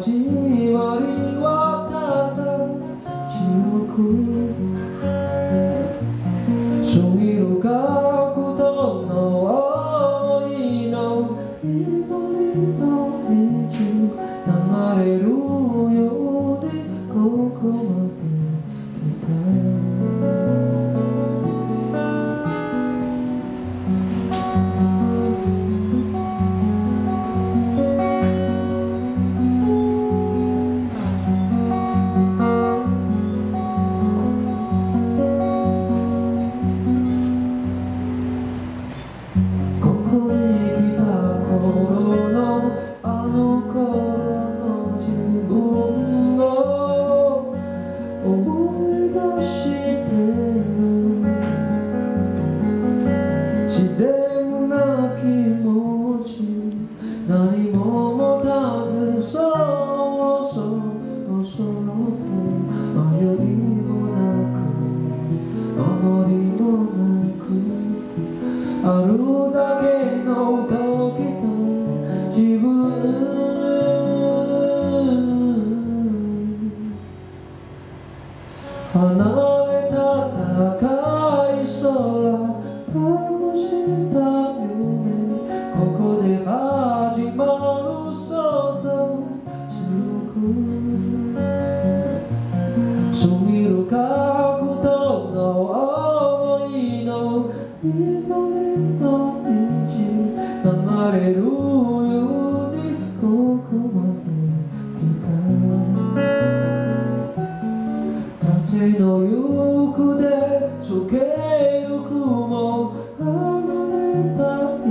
始まりはただ記憶そういう角度の想いの祈りの道流れるようにここまで来た自然な気持ち何も持たずそろそろそろと迷いもなく守りもなくあるだけの時と自分離れた高い空隠した夢ここで始まるそのそういう角度の想いの祈りの道流れるようにここまで来た風の行くでそけゆくも離れた人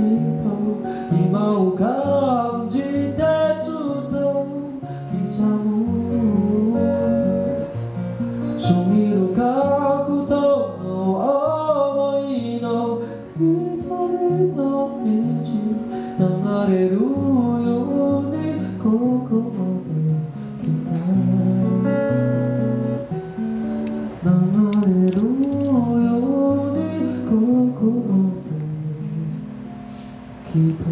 今を感じてずっと刻むそういう角度の想いの一人の道流れるようにここまで来た流れるようにここまで来た